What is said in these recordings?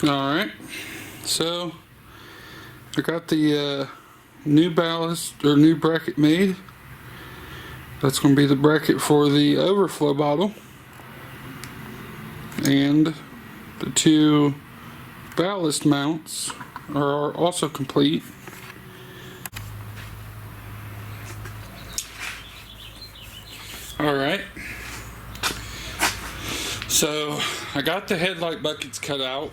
Alright, so I got the new ballast or new bracket made. That's going to be the bracket for the overflow bottle, and the two ballast mounts are also complete. Alright, so I got the headlight buckets cut out.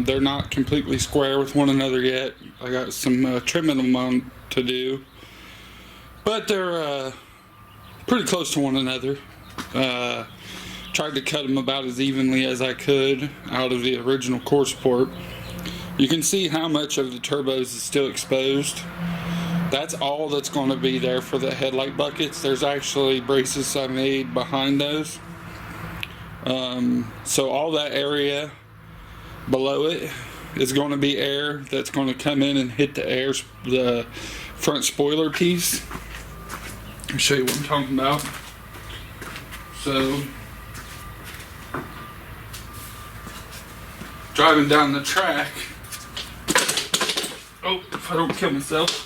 They're not completely square with one another yet. I got some trimming them on to do, but they're pretty close to one another. Tried to cut them about as evenly as I could out of the original core support. You can see how much of the turbos is still exposed. That's all that's going to be there for the headlight buckets. There's actually braces I made behind those. So all that area below it is going to be air that's going to come in and hit the front spoiler piece. I'll show you what I'm talking about. So, driving down the track, oh, if I don't kill myself,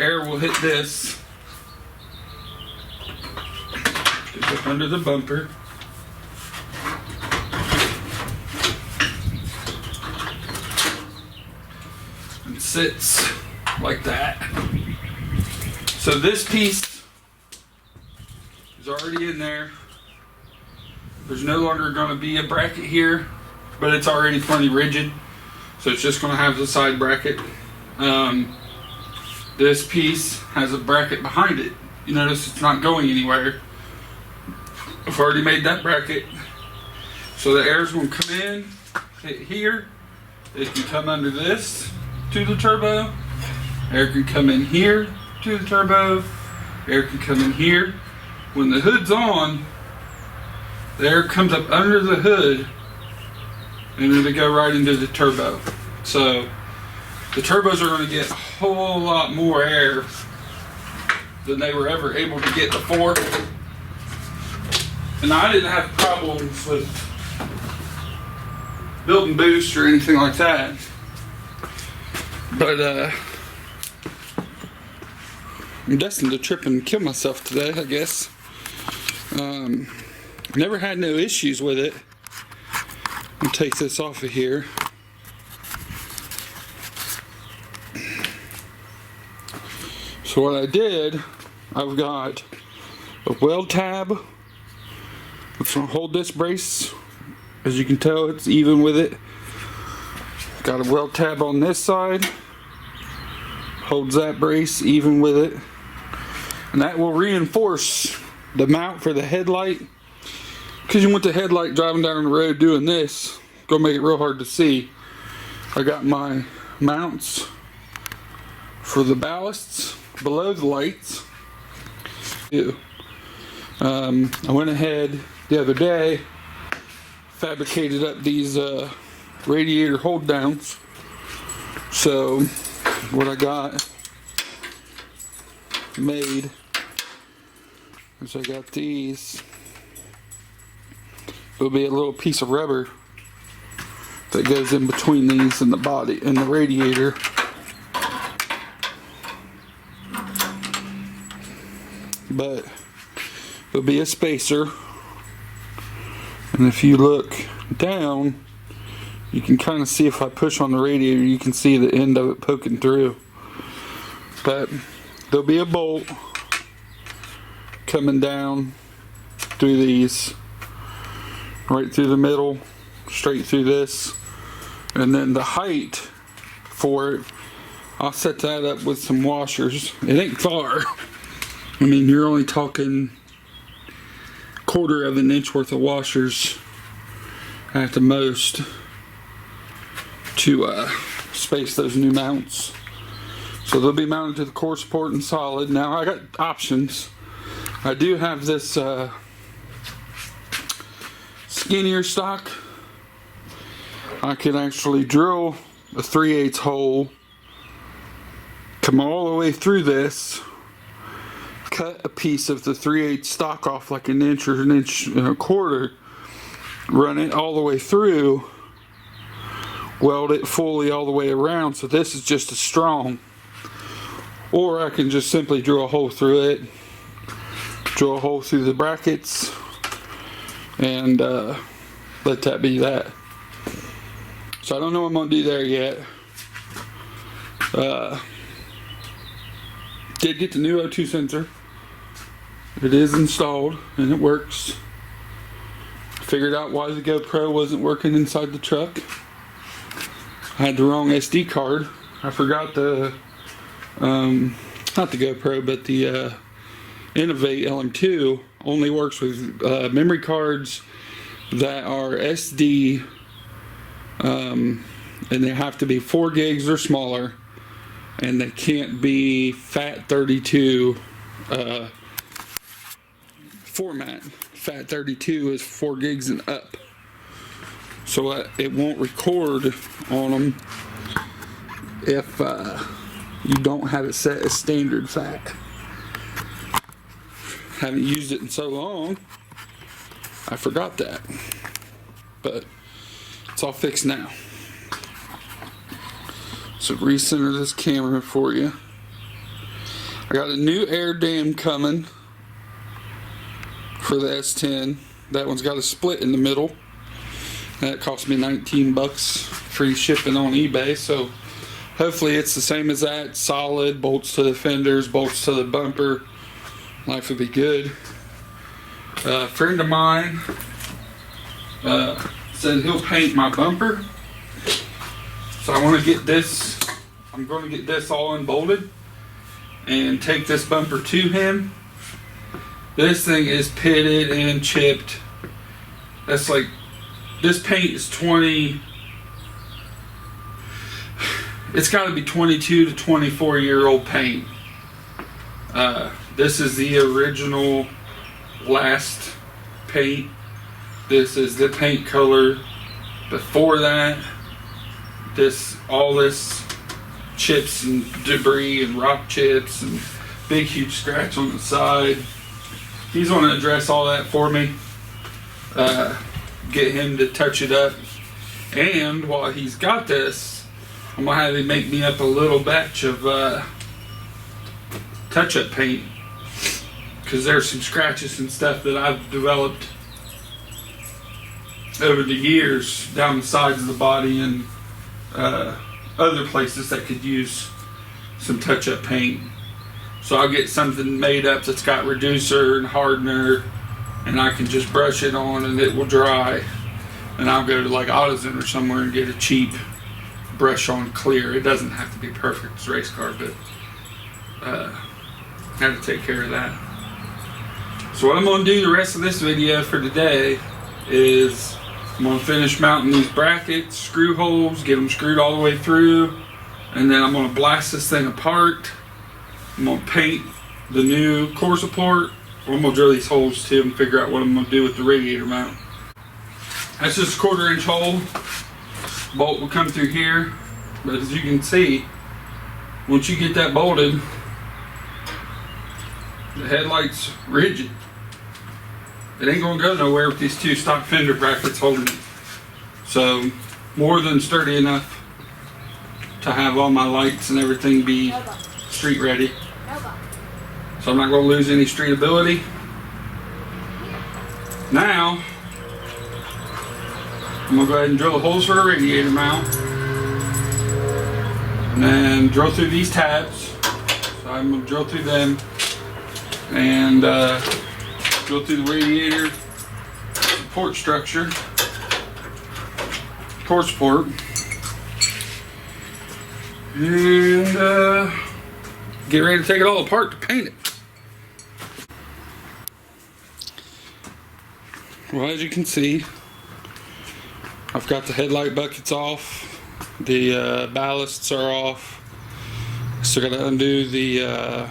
air will hit this, get up under the bumper, and sits like that. So this piece is already in there. There's no longer going to be a bracket here, but it's already plenty rigid, so it's just going to have the side bracket. This piece has a bracket behind it. You notice it's not going anywhere. I've already made that bracket, so the air is going to come in, hit here. It can come under this to the turbo. Air can come in here to the turbo. Air can come in here. When the hood's on, the air comes up under the hood and it'll go right into the turbo. So the turbos are going to get a whole lot more air than they were ever able to get before. And I didn't have problems with building boost or anything like that. But I'm destined to trip and kill myself today, I guess. Never had no issues with it. I'll take this off of here. So what I did, I've got a weld tab. It's gonna hold this brace. As you can tell, it's even with it. Got a weld tab on this side. Holds that brace even with it. And that will reinforce the mount for the headlight. Because you want the headlight driving down the road doing this, gonna make it real hard to see. I got my mounts for the ballasts below the lights. I went ahead the other day, fabricated up these radiator hold downs. So what I got made is I got these. There'll be a little piece of rubber that goes in between these and the body and the radiator. But there'll be a spacer, and if you look down, you can kind of see, if I push on the radiator, you can see the end of it poking through. But there'll be a bolt coming down through these, right through the middle, straight through this, and then the height for it, I'll set that up with some washers. It ain't far. I mean, you're only talking 1/4 of an inch worth of washers at the most to space those new mounts. So they'll be mounted to the core support and solid. Now I got options. I do have this skinnier stock. I can actually drill a 3/8 hole, come all the way through this, cut a piece of the 3/8 stock off like an inch or an inch and a quarter, run it all the way through, weld it fully all the way around. So this is just as strong. Or I can just simply drill a hole through it, drill a hole through the brackets, and let that be that. So I don't know what I'm going to do there yet. Did get the new O2 sensor. It is installed and it works. Figured out why the GoPro wasn't working inside the truck. I had the wrong SD card. I forgot the not the GoPro, but the Innovate LM2 only works with memory cards that are SD, and they have to be 4 gigs or smaller, and they can't be FAT32 format. FAT32 is 4 gigs and up, so it won't record on them if you don't have it set as standard FAT. Haven't used it in so long, I forgot that, but it's all fixed now. So recenter this camera for you. I got a new air dam coming for the S10. That one's got a split in the middle. That cost me 19 bucks, free shipping on eBay. So hopefully it's the same as that. Solid, bolts to the fenders, bolts to the bumper. Life would be good. A friend of mine said he'll paint my bumper. So I want to get this, I'm going to get this all unbolted and take this bumper to him. This thing is pitted and chipped. That's like, this paint is 20, it's got to be 22 to 24 year old paint. This is the original last paint. This is the paint color before that. All this chips and debris and rock chips and big huge scratch on the side. He's going to address all that for me. Get him to touch it up. And while he's got this, I'm going to have him make me up a little batch of touch-up paint. Because there's some scratches and stuff that I've developed over the years down the sides of the body and other places that could use some touch-up paint. So I'll get something made up that's got reducer and hardener, and I can just brush it on and it will dry. And I'll go to like AutoZone or somewhere and get a cheap brush on clear. It doesn't have to be perfect as race car, but I have to take care of that. So what I'm going to do the rest of this video for today is I'm going to finish mounting these brackets, screw holes, get them screwed all the way through, and then I'm going to blast this thing apart. I'm going to paint the new core support. I'm going to drill these holes too and figure out what I'm going to do with the radiator mount. That's just a 1/4 inch hole. Bolt will come through here, but as you can see, once you get that bolted, the headlight's rigid. It ain't gonna go nowhere with these 2 stock fender brackets holding it. So, more than sturdy enough to have all my lights and everything be street ready. So I'm not gonna lose any street ability. Now, I'm gonna go ahead and drill the holes for the radiator mount. And then drill through these tabs. So I'm gonna drill through them. And drill through the radiator support structure, core support, and get ready to take it all apart to paint it. Well, as you can see, I've got the headlight buckets off, the ballasts are off. Still got to undo the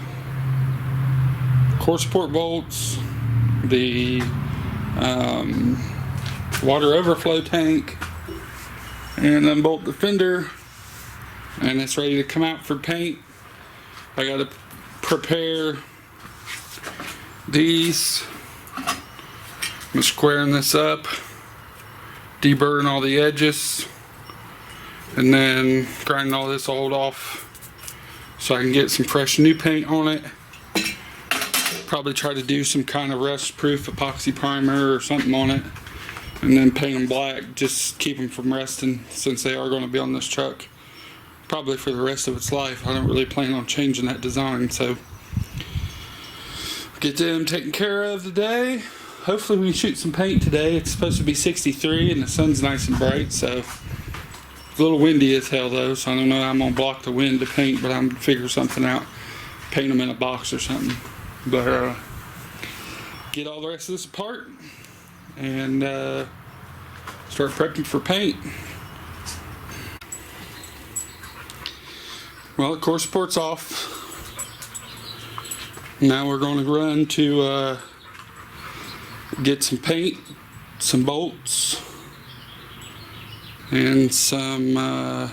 core support bolts, the water overflow tank, and unbolt the fender, and it's ready to come out for paint. I got to prepare these. I'm squaring this up deburring all the edges, and then grinding all this old off so I can get some fresh new paint on it. Probably try to do some kind of rust proof epoxy primer or something on it, and then paint them black, just keep them from rusting, since they are going to be on this truck probably for the rest of its life. I don't really plan on changing that design, so get them taken care of today. Hopefully we can shoot some paint today. It's supposed to be 63 and the sun's nice and bright, so it's a little windy as hell though, so I don't know how I'm gonna block the wind to paint, but I'm gonna figure something out, paint them in a box or something. But get all the rest of this apart and start prepping for paint. Well, the core support's off. Now we're going to run to get some paint, some bolts, and some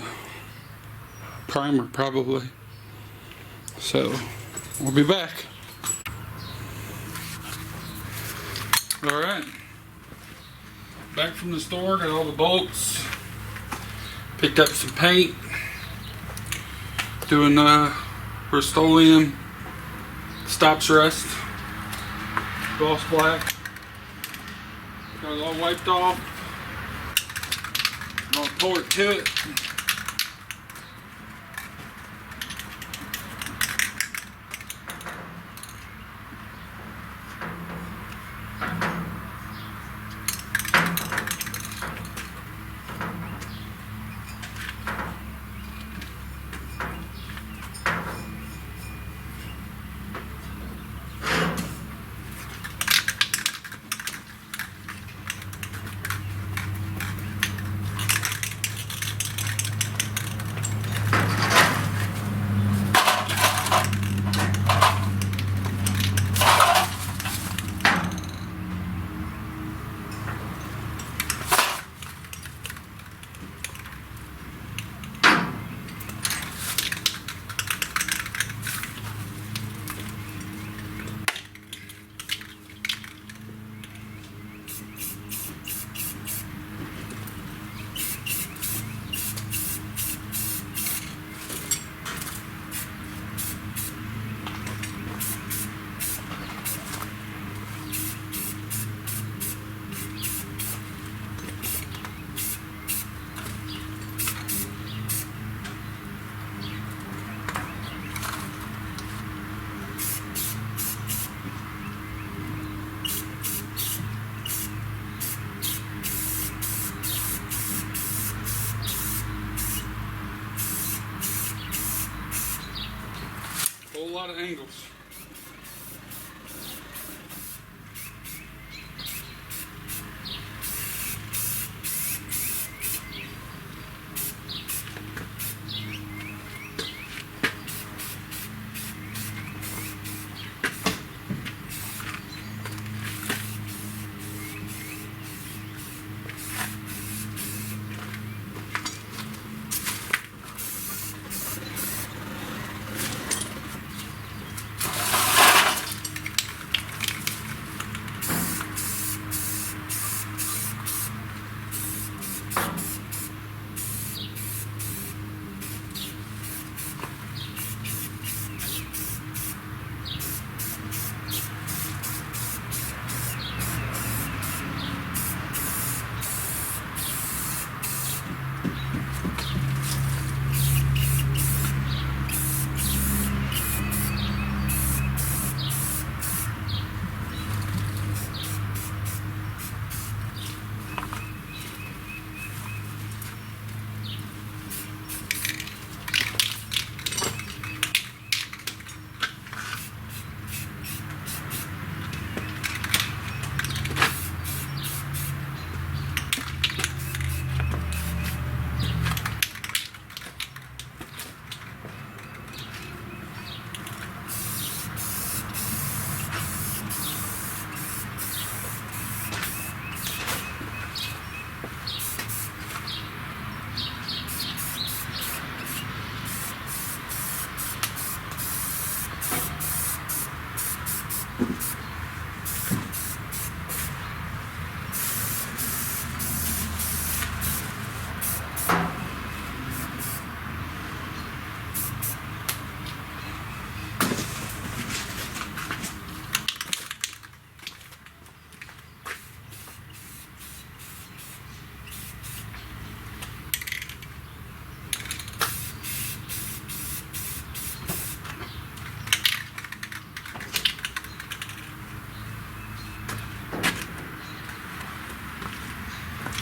primer probably. So we'll be back. Alright, back from the store, got all the bolts, picked up some paint, doing Rust-Oleum Stops Rust, gloss black, got it all wiped off, I'm going to pour it to it. Whole lot of angles.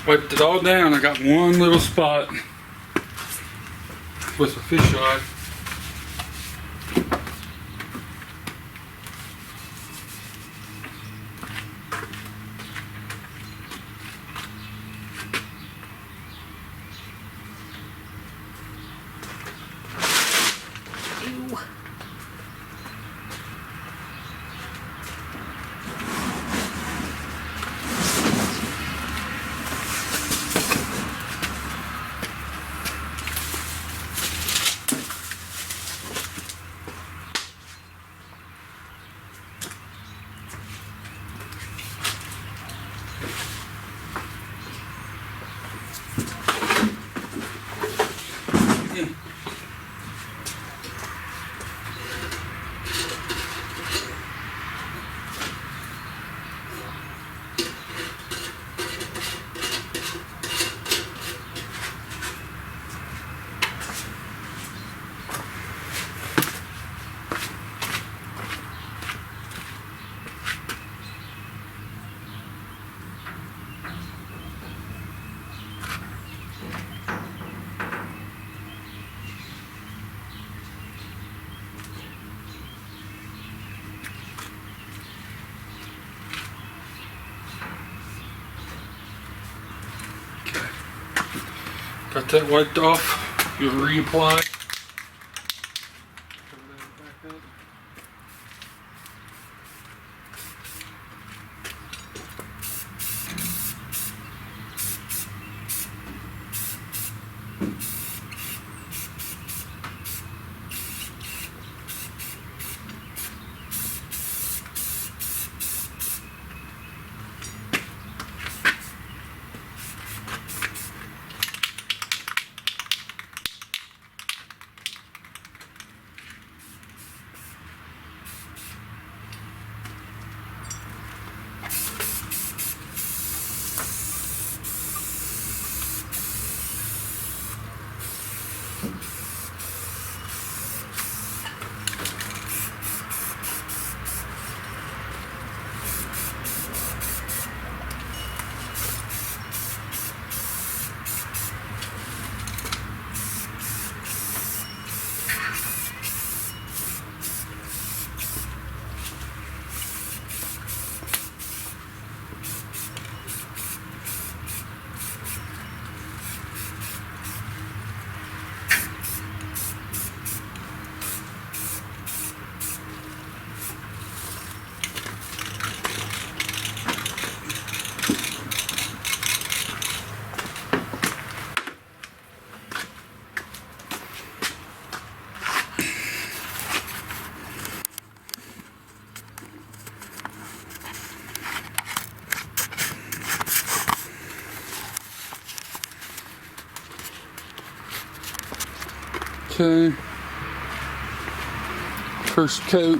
Wiped it all down. I got one little spot with a fisheye. Got that wiped off. You'll reapply. Okay, first coat.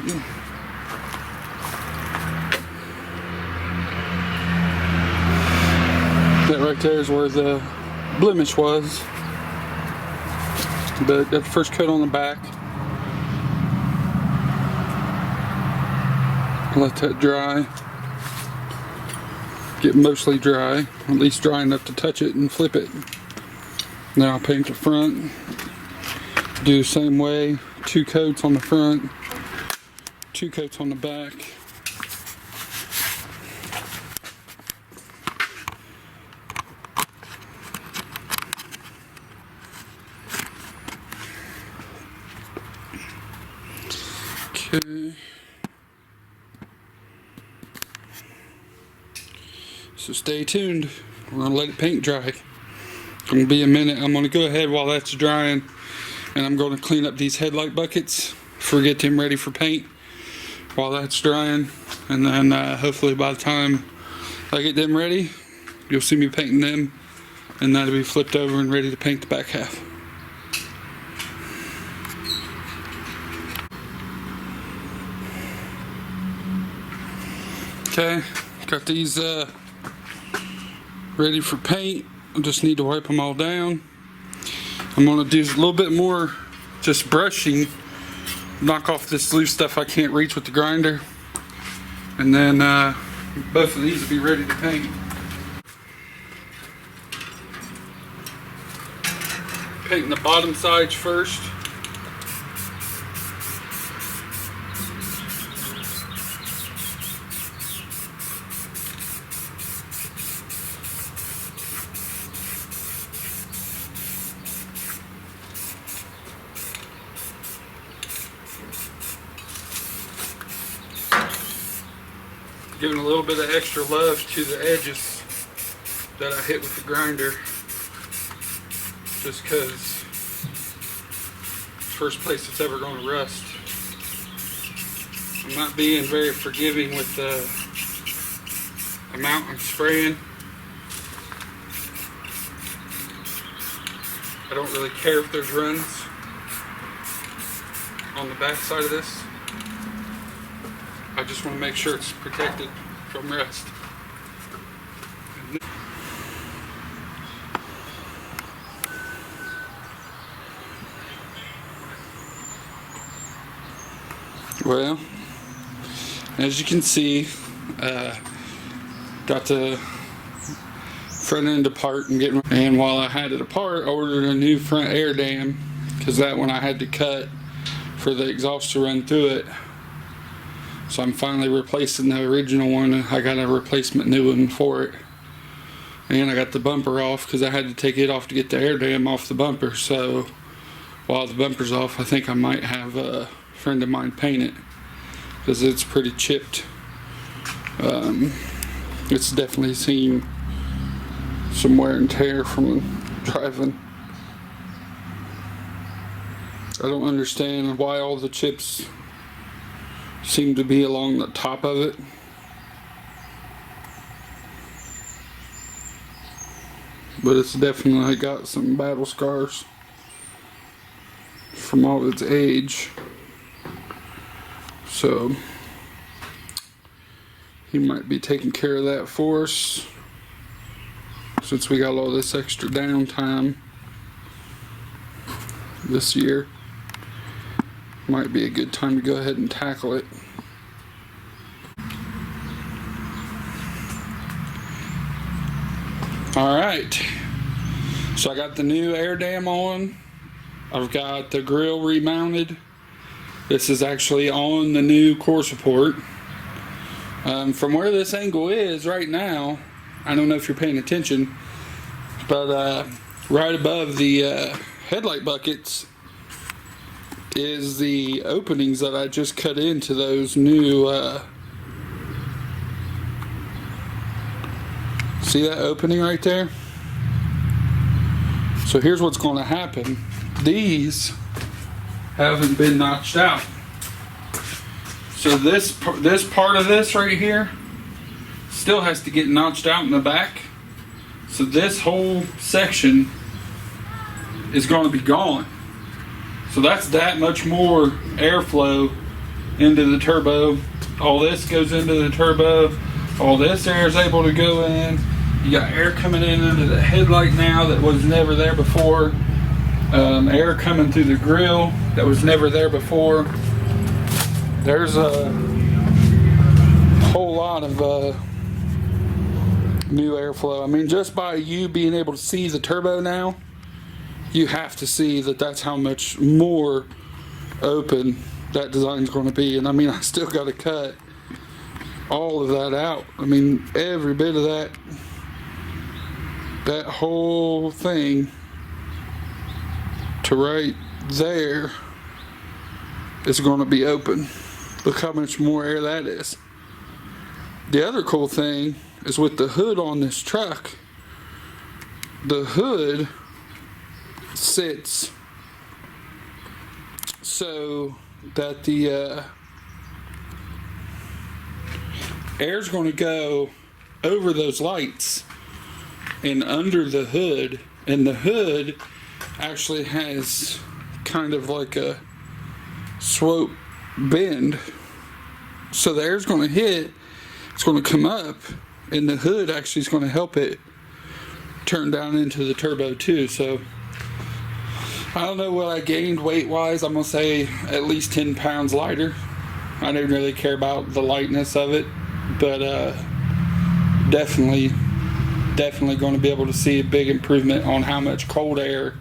That right there is where the blemish was. But got the first coat on the back. Let that dry. Get mostly dry, at least dry enough to touch it and flip it. Now I'll paint the front. Do the same way, 2 coats on the front, 2 coats on the back. Okay. So stay tuned. We're gonna let it paint dry. It's gonna be a minute. I'm gonna go ahead while that's drying. And I'm going to clean up these headlight buckets, get them ready for paint while that's drying. And then hopefully by the time I get them ready, you'll see me painting them, and that'll be flipped over and ready to paint the back half. Okay, got these ready for paint. I just need to wipe them all down. I'm going to do a little bit more just brushing, knock off this loose stuff I can't reach with the grinder, and then both of these will be ready to paint. painting the bottom sides first. Giving a little bit of extra love to the edges that I hit with the grinder, just because it's the first place it's ever going to rust. I'm not being very forgiving with the amount I'm spraying. I don't really care if there's runs on the back side of this. I just want to make sure it's protected from rust. Well, as you can see, got the front end apart and while I had it apart, I ordered a new front air dam, because that one I had to cut for the exhaust to run through it. So I'm finally replacing the original one. I got a replacement new one for it. And I got the bumper off because I had to take it off to get the air dam off the bumper. So while the bumper's off, I think I might have a friend of mine paint it, because it's pretty chipped. It's definitely seen some wear and tear from driving. I don't understand why all the chips seem to be along the top of it. But it's definitely got some battle scars from all its age. So he might be taking care of that for us, since we got all this extra downtime this year. Might be a good time to go ahead and tackle it. Alright, so I got the new air dam on. I've got the grill remounted. This is actually on the new core support. From where this angle is right now, I don't know if you're paying attention, but right above the headlight buckets is the openings that I just cut into those new see that opening right there? So here's what's going to happen. These haven't been notched out. So this part of this right here still has to get notched out in the back. So this whole section is going to be gone. So that's that much more airflow into the turbo. All this goes into the turbo. All this air is able to go in. You got air coming in under the headlight now that was never there before. Air coming through the grill that was never there before. There's a whole lot of new airflow. I mean, just by you being able to see the turbo now, you have to see that that's how much more open that design's going to be. And I mean, I still got to cut all of that out. I mean, every bit of that whole thing to right there is going to be open. Look how much more air that is. The other cool thing is with the hood on this truck, the hood sits so that the air's going to go over those lights and under the hood, and the hood actually has kind of like a slope bend, so the air's going to hit, it's going to come up, and the hood actually is going to help it turn down into the turbo too. So I don't know what I gained weight wise. I'm going to say at least 10 pounds lighter. I didn't really care about the lightness of it, but definitely going to be able to see a big improvement on how much cold air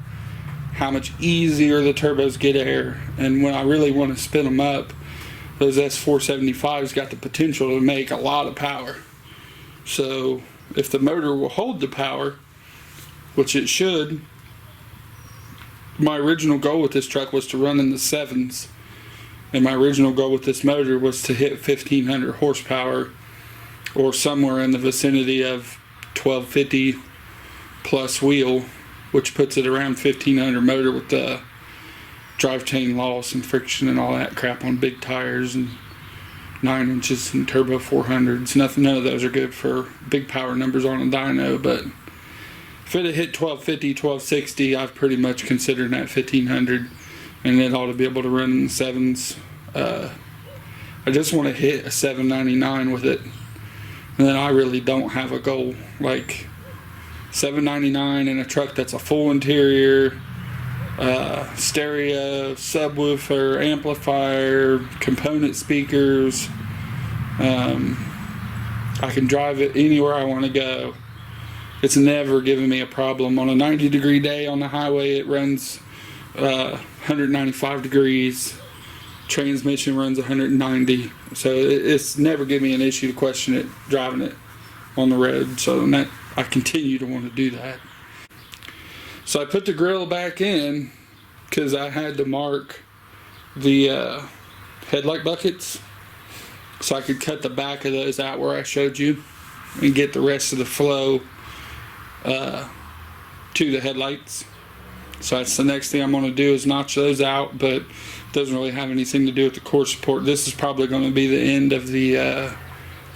how much easier the turbos get air. And when I really want to spin them up, those S475s got the potential to make a lot of power. So if the motor will hold the power, which it should, my original goal with this truck was to run in the 7s. And my original goal with this motor was to hit 1500 horsepower or somewhere in the vicinity of 1250 plus wheel, which puts it around 1500 motor with the drive chain loss and friction and all that crap on big tires and 9 inches and turbo 400s. None of those are good for big power numbers on a dyno, but if it had hit 1250, 1260, I've pretty much considered that 1500, and it ought to be able to run in the 7s. I just want to hit a 799 with it, and then I really don't have a goal. Like 799 in a truck that's a full interior, stereo, subwoofer, amplifier, component speakers. I can drive it anywhere I want to go. It's never given me a problem. On a 90-degree day on the highway, it runs 195 degrees. Transmission runs 190. So it's never given me an issue to question it, driving it on the road. So that, I continue to want to do that. So I put the grill back in because I had to mark the headlight buckets so I could cut the back of those out where I showed you and get the rest of the flow to the headlights. So that's the next thing I'm going to do, is notch those out, but it doesn't really have anything to do with the core support. This is probably going to be the end of the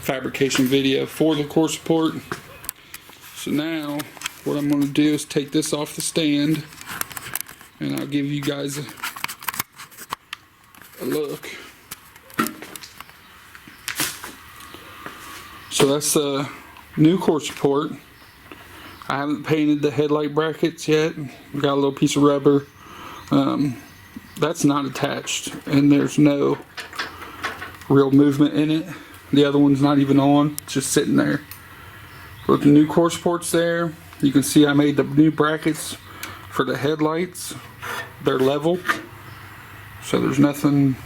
fabrication video for the core support. So now what I'm going to do is take this off the stand, and I'll give you guys a look. So that's the new core support. I haven't painted the headlight brackets yet. We've got a little piece of rubber. That's not attached, and there's no real movement in it. The other one's not even on, it's just sitting there. But the new core support's there. You can see I made the new brackets for the headlights. They're level, so there's nothing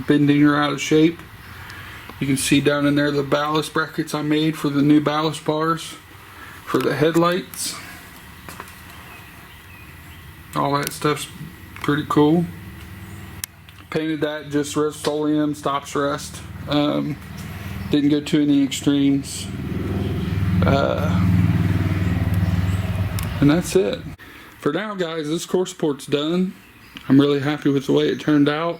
bending or out of shape. You can see down in there the ballast brackets I made for the new ballast bars for the headlights. All that stuff's pretty cool. Painted that just Rust-Oleum, stops rust. Didn't go to any extremes. And that's it. For now, guys, this core support's done. I'm really happy with the way it turned out.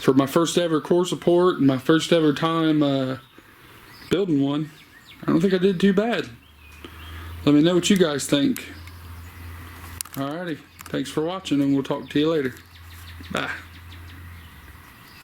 For my first ever core support and my first ever time building one, I don't think I did too bad. Let me know what you guys think. Alrighty, thanks for watching, and we'll talk to you later. Bye.